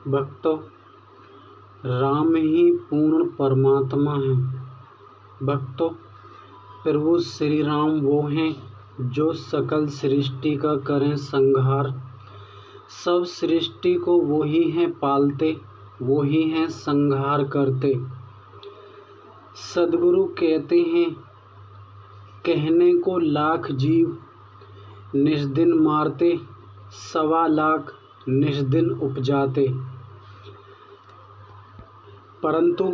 भक्तों, राम ही पूर्ण परमात्मा हैं। भक्तों, प्रभु श्री राम वो हैं जो सकल सृष्टि का करें संहार। सब सृष्टि को वो ही हैं पालते, वो ही हैं संहार करते। सद्गुरु कहते हैं, कहने को लाख जीव निष्दिन मारते, 1.25 लाख निष्दिन उपजाते। परंतु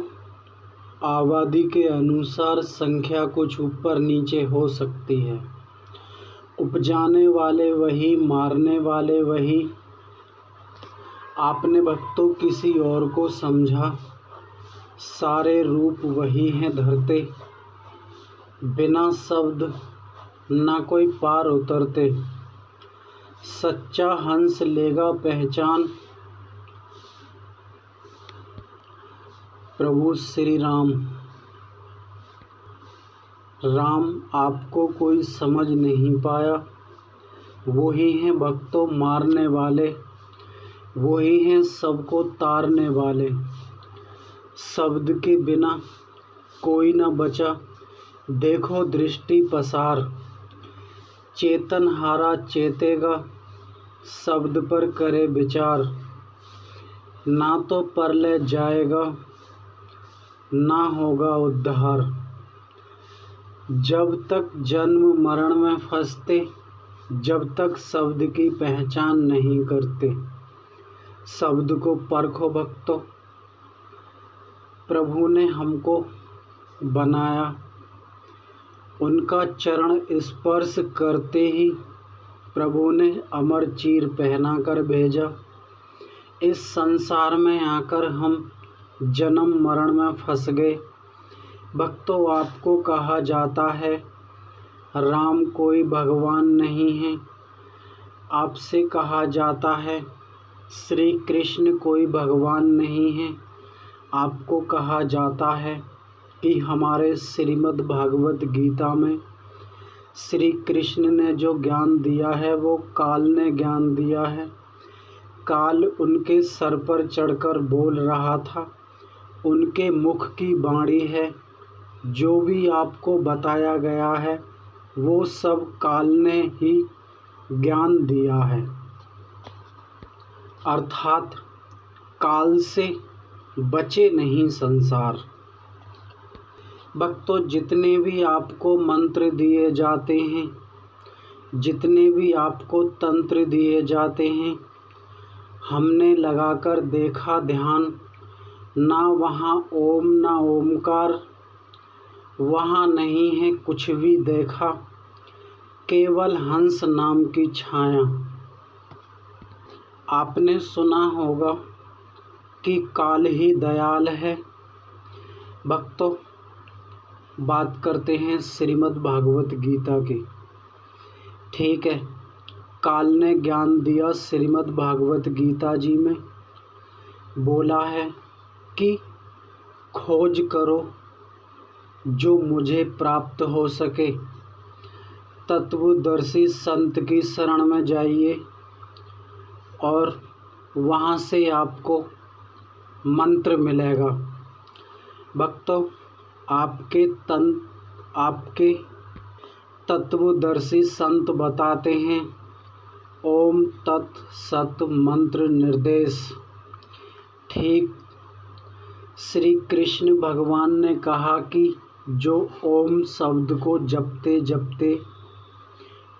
आबादी के अनुसार संख्या कुछ ऊपर नीचे हो सकती है। उपजाने वाले वही, मारने वाले वही। आपने भक्तों किसी और को समझा, सारे रूप वही हैं धरते। बिना शब्द ना कोई पार उतरते। सच्चा हंस लेगा पहचान, प्रभु श्री राम। राम आपको कोई समझ नहीं पाया, वो ही हैं भक्तों मारने वाले, वो ही हैं सबको तारने वाले। शब्द के बिना कोई न बचा, देखो दृष्टि पसार। चेतन हारा चेतेगा, शब्द पर करे विचार। ना तो परलय जाएगा, ना होगा उद्धार। जब तक जन्म मरण में फंसते, जब तक शब्द की पहचान नहीं करते। शब्द को परखो भक्तों, प्रभु ने हमको बनाया। उनका चरण स्पर्श करते ही प्रभु ने अमर चीर पहना कर भेजा। इस संसार में आकर हम जन्म मरण में फंस गए। भक्तों, आपको कहा जाता है राम कोई भगवान नहीं है। आपसे कहा जाता है श्री कृष्ण कोई भगवान नहीं है। आपको कहा जाता है कि हमारे श्रीमद् भागवत गीता में श्री कृष्ण ने जो ज्ञान दिया है वो काल ने ज्ञान दिया है। काल उनके सर पर चढ़कर बोल रहा था, उनके मुख की वाणी है। जो भी आपको बताया गया है वो सब काल ने ही ज्ञान दिया है। अर्थात काल से बचे नहीं संसार। भक्तों, जितने भी आपको मंत्र दिए जाते हैं, जितने भी आपको तंत्र दिए जाते हैं, हमने लगाकर देखा ध्यान। ना वहाँ ओम ना ओमकार, वहाँ नहीं है कुछ भी देखा, केवल हंस नाम की छाया। आपने सुना होगा कि काल ही दयाल है। भक्तों, बात करते हैं श्रीमद् भागवत गीता की। ठीक है, काल ने ज्ञान दिया श्रीमद् भागवत गीता जी में। बोला है कि खोज करो जो मुझे प्राप्त हो सके। तत्वदर्शी संत की शरण में जाइए और वहाँ से आपको मंत्र मिलेगा। भक्तों, आपके तत्वदर्शी संत बताते हैं ओम तत् सत मंत्र निर्देश। ठीक श्री कृष्ण भगवान ने कहा कि जो ओम शब्द को जपते जपते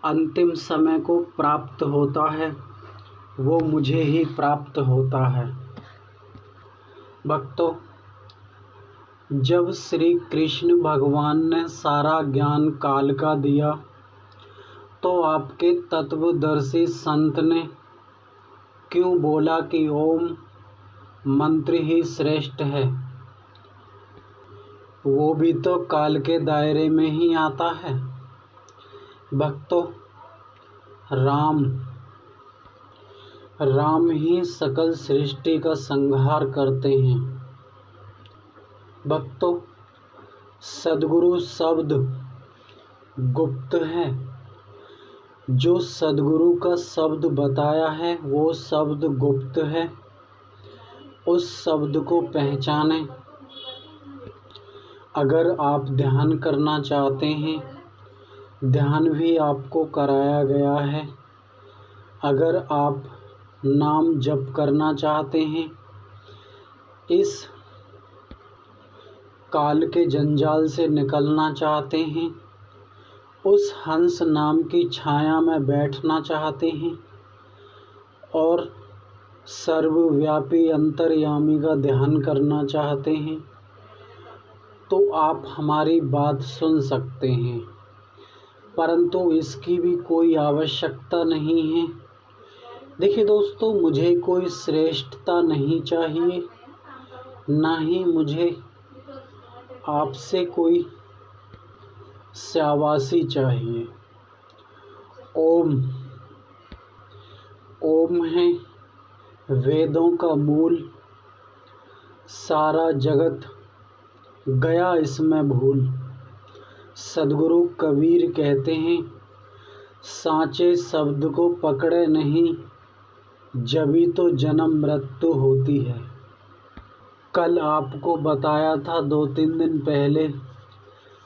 अंतिम समय को प्राप्त होता है वो मुझे ही प्राप्त होता है। भक्तों, जब श्री कृष्ण भगवान ने सारा ज्ञान काल का दिया तो आपके तत्वदर्शी संत ने क्यों बोला कि ओम मंत्र ही श्रेष्ठ है? वो भी तो काल के दायरे में ही आता है। भक्तों, राम ही सकल सृष्टि का संहार करते हैं। भक्तों, सद्गुरु शब्द गुप्त है। जो सद्गुरु का शब्द बताया है वो शब्द गुप्त है। उस शब्द को पहचानें। अगर आप ध्यान करना चाहते हैं, ध्यान भी आपको कराया गया है। अगर आप नाम जप करना चाहते हैं, इस काल के जंजाल से निकलना चाहते हैं, उस हंस नाम की छाया में बैठना चाहते हैं और सर्वव्यापी अंतर्यामी का ध्यान करना चाहते हैं, तो आप हमारी बात सुन सकते हैं, परंतु इसकी भी कोई आवश्यकता नहीं है। देखिए दोस्तों, मुझे कोई श्रेष्ठता नहीं चाहिए, ना ही मुझे आपसे कोई शाबाशी चाहिए। ओम, ओम है वेदों का मूल, सारा जगत गया इसमें भूल। सद्गुरु कबीर कहते हैं, सांचे शब्द को पकड़े नहीं, जभी तो जन्म मृत्यु होती है। कल आपको बताया था 2-3 दिन पहले,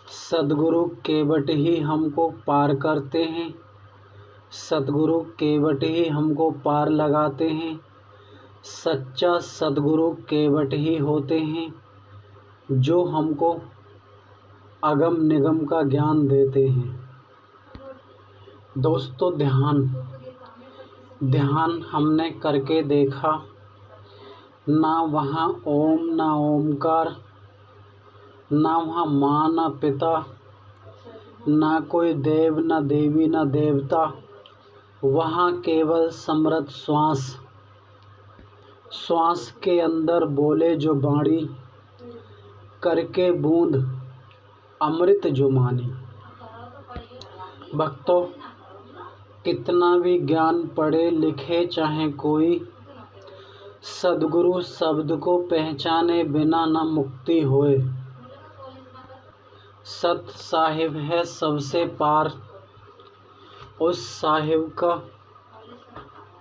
सद्गुरु केवट ही हमको पार करते हैं, सद्गुरु केवट ही हमको पार लगाते हैं। सच्चा सद्गुरु केवट ही होते हैं जो हमको अगम निगम का ज्ञान देते हैं। दोस्तों, ध्यान हमने करके देखा, ना वहाँ ओम ना ओमकार, ना वहाँ माँ ना पिता, ना कोई देव ना देवी ना देवता, वहाँ केवल समृत श्वास। श्वास के अंदर बोले जो बाणी, करके बूंद अमृत जो मानी। भक्तों, कितना भी ज्ञान पढ़े लिखे चाहे कोई, सद्गुरु शब्द को पहचाने बिना न मुक्ति होए। सत साहिब है सबसे पार, उस साहिब का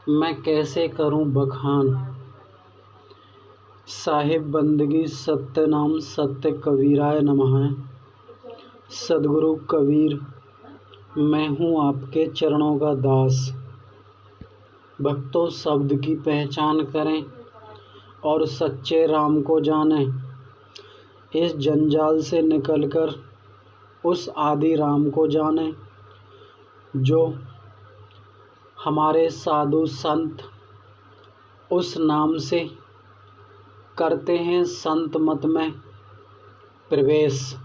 मैं कैसे करूं बखान। साहिब बंदगी सत्य नाम सत्य कबीराय नमः। सद्गुरु कबीर, मैं हूँ आपके चरणों का दास। भक्तों, शब्द की पहचान करें और सच्चे राम को जानें। इस जंजाल से निकलकर उस आदि राम को जानें जो हमारे साधु संत उस नाम से करते हैं संत मत में प्रवेश।